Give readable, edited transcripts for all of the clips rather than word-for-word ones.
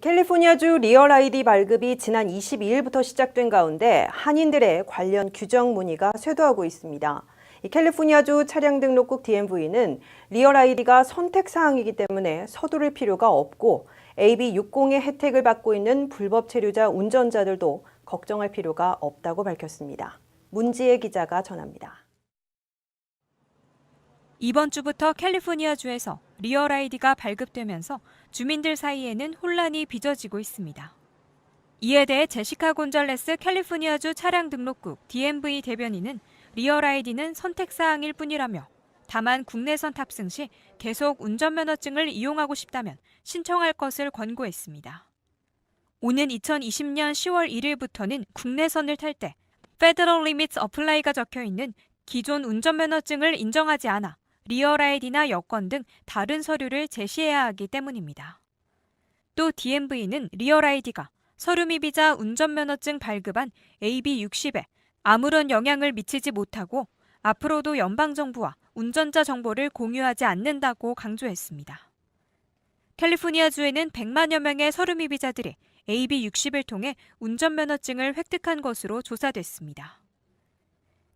캘리포니아주 리얼 아이디 발급이 지난 22일부터 시작된 가운데 한인들의 관련 규정 문의가 쇄도하고 있습니다. 캘리포니아주 차량 등록국 DMV는 리얼 아이디가 선택 사항이기 때문에 서두를 필요가 없고 AB60의 혜택을 받고 있는 불법 체류자 운전자들도 걱정할 필요가 없다고 밝혔습니다. 문지혜 기자가 전합니다. 이번 주부터 캘리포니아주에서 리얼 아이디가 발급되면서 주민들 사이에는 혼란이 빚어지고 있습니다. 이에 대해 제시카 곤잘레스 캘리포니아주 차량 등록국 DMV 대변인은 리얼 아이디는 선택사항일 뿐이라며 다만 국내선 탑승 시 계속 운전면허증을 이용하고 싶다면 신청할 것을 권고했습니다. 오는 2020년 10월 1일부터는 국내선을 탈 때 Federal Limits Apply가 적혀있는 기존 운전면허증을 인정하지 않아 리얼 아이디나 여권 등 다른 서류를 제시해야 하기 때문입니다. 또 DMV는 리얼 아이디가 서류 미비자 운전면허증 발급안 AB60에 아무런 영향을 미치지 못하고 앞으로도 연방정부와 운전자 정보를 공유하지 않는다고 강조했습니다. 캘리포니아주에는 100만여 명의 서류 미비자들이 AB60을 통해 운전면허증을 획득한 것으로 조사됐습니다.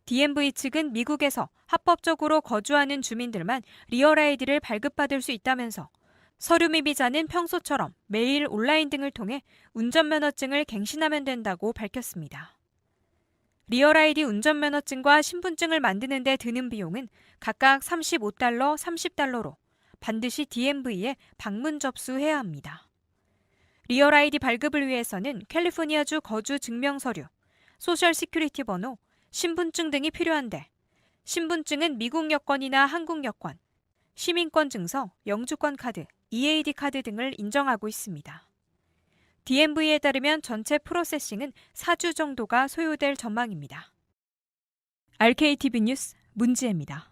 DMV 측은 미국에서 합법적으로 거주하는 주민들만 리얼 아이디를 발급받을 수 있다면서 서류 미비자는 평소처럼 메일, 온라인 등을 통해 운전면허증을 갱신하면 된다고 밝혔습니다. 리얼 아이디 운전면허증과 신분증을 만드는 데 드는 비용은 각각 $35, $30로 반드시 DMV에 방문 접수해야 합니다. 리얼 아이디 발급을 위해서는 캘리포니아주 거주 증명서류, 소셜 시큐리티 번호, 신분증 등이 필요한데 신분증은 미국 여권이나 한국 여권, 시민권 증서, 영주권 카드, EAD 카드 등을 인정하고 있습니다. DMV에 따르면 전체 프로세싱은 4주 정도가 소요될 전망입니다. RKTV 뉴스 문지혜입니다.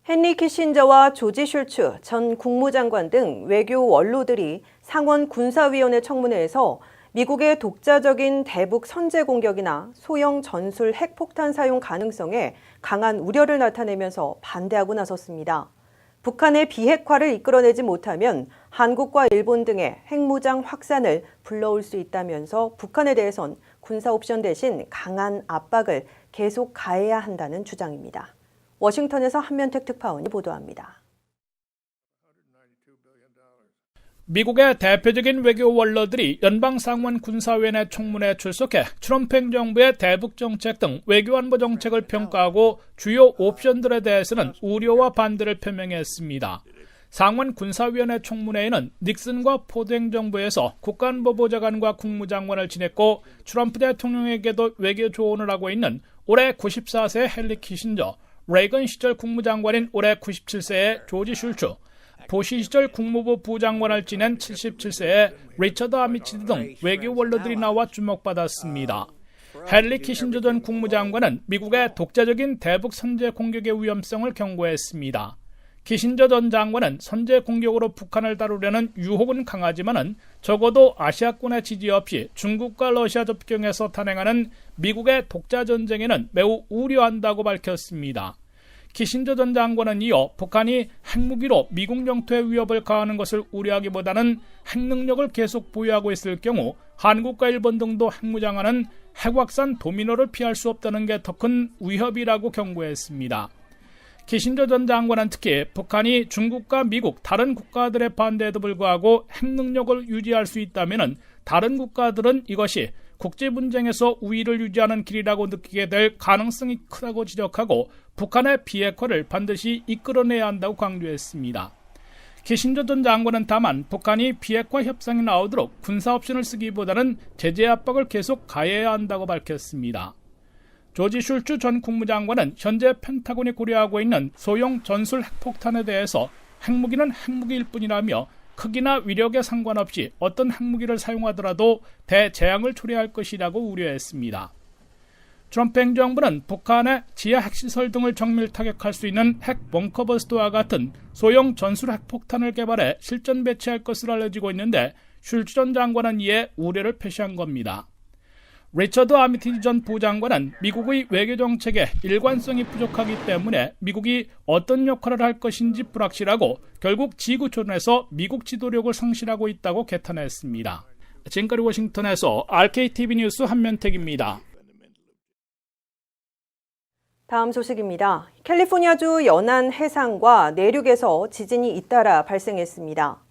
헨리 키신저와 조지 슐츠 전 국무장관 등 외교 원로들이 상원 군사위원회 청문회에서 미국의 독자적인 대북 선제 공격이나 소형 전술 핵폭탄 사용 가능성에 강한 우려를 나타내면서 반대하고 나섰습니다. 북한의 비핵화를 이끌어내지 못하면 한국과 일본 등의 핵무장 확산을 불러올 수 있다면서 북한에 대해선 군사 옵션 대신 강한 압박을 계속 가해야 한다는 주장입니다. 워싱턴에서 한면택 특파원이 보도합니다. 미국의 대표적인 외교 원로들이 연방상원 군사위원회 청문회에 출석해 트럼프 행정부의 대북 정책 등 외교안보 정책을 평가하고 주요 옵션들에 대해서는 우려와 반대를 표명했습니다. 상원 군사위원회 청문회에는 닉슨과 포드 행정부에서 국가안보보좌관과 국무장관을 지냈고 트럼프 대통령에게도 외교 조언을 하고 있는 올해 94세의 헨리 키신저, 레이건 시절 국무장관인 올해 97세의 조지 슐츠, 부시 시절 국무부 부장관을 지낸 77세의 리처드 아미치드 등 외교 원로들이 나와 주목받았습니다. 헨리 키신저 전 국무장관은 미국의 독자적인 대북 선제 공격의 위험성을 경고했습니다. 키신저 전 장관은 선제 공격으로 북한을 다루려는 유혹은 강하지만은 적어도 아시아권의 지지 없이 중국과 러시아 접경에서 탄행하는 미국의 독자 전쟁에는 매우 우려한다고 밝혔습니다. 키신저 전 장관은 이어 북한이 핵무기로 미국 영토에 위협을 가하는 것을 우려하기보다는 핵능력을 계속 보유하고 있을 경우 한국과 일본 등도 핵무장하는 핵확산 도미노를 피할 수 없다는 게 더 큰 위협이라고 경고했습니다. 키신저 전 장관은 특히 북한이 중국과 미국 다른 국가들의 반대에도 불구하고 핵능력을 유지할 수 있다면 다른 국가들은 이것이 국제 분쟁에서 우위를 유지하는 길이라고 느끼게 될 가능성이 크다고 지적하고 북한의 비핵화를 반드시 이끌어내야 한다고 강조했습니다. 키신저 전 장관은 다만 북한이 비핵화 협상에 나오도록 군사 옵션을 쓰기보다는 제재 압박을 계속 가해야 한다고 밝혔습니다. 조지 슐츠 전 국무장관은 현재 펜타곤이 고려하고 있는 소형 전술 핵폭탄에 대해서 핵무기는 핵무기일 뿐이라며 크기나 위력에 상관없이 어떤 핵무기를 사용하더라도 대재앙을 초래할 것이라고 우려했습니다. 트럼프 행정부는 북한의 지하 핵시설 등을 정밀 타격할 수 있는 핵 벙커버스터와 같은 소형 전술 핵폭탄을 개발해 실전 배치할 것으로 알려지고 있는데 슐츠 전 장관은 이에 우려를 표시한 겁니다. 리처드 아미티지 전 부장관은 미국의 외교 정책에 일관성이 부족하기 때문에 미국이 어떤 역할을 할 것인지 불확실하고 결국 지구촌에서 미국 지도력을 상실하고 있다고 개탄했습니다. 지금까지 워싱턴에서 RKTV 뉴스 한면택입니다. 다음 소식입니다. 캘리포니아주 연안 해상과 내륙에서 지진이 잇따라 발생했습니다.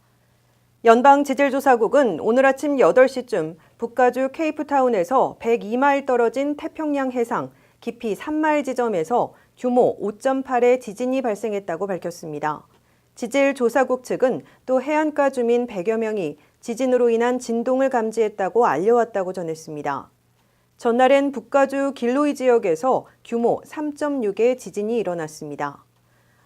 연방지질조사국은 오늘 아침 8시쯤 북가주 케이프타운에서 102마일 떨어진 태평양 해상 깊이 3마일 지점에서 규모 5.8의 지진이 발생했다고 밝혔습니다. 지질조사국 측은 또 해안가 주민 100여 명이 지진으로 인한 진동을 감지했다고 알려왔다고 전했습니다. 전날엔 북가주 길로이 지역에서 규모 3.6의 지진이 일어났습니다.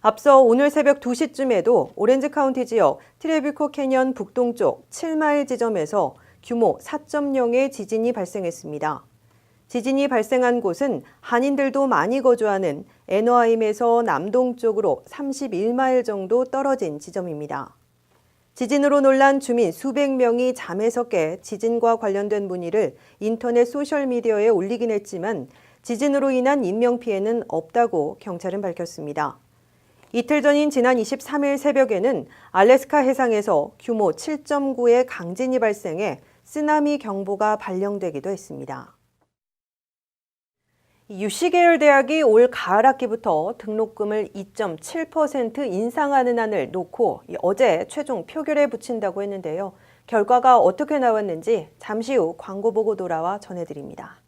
앞서 오늘 새벽 2시쯤에도 오렌지 카운티 지역 트레비코 캐년 북동쪽 7마일 지점에서 규모 4.0의 지진이 발생했습니다. 지진이 발생한 곳은 한인들도 많이 거주하는 애너하임에서 남동쪽으로 31마일 정도 떨어진 지점입니다. 지진으로 놀란 주민 수백 명이 잠에서 깨 지진과 관련된 문의를 인터넷 소셜미디어에 올리긴 했지만 지진으로 인한 인명피해는 없다고 경찰은 밝혔습니다. 이틀 전인 지난 23일 새벽에는 알래스카 해상에서 규모 7.9의 강진이 발생해 쓰나미 경보가 발령되기도 했습니다. UC 계열 대학이 올 가을 학기부터 등록금을 2.7% 인상하는 안을 놓고 어제 최종 표결에 붙인다고 했는데요. 결과가 어떻게 나왔는지 잠시 후 광고 보고 돌아와 전해드립니다.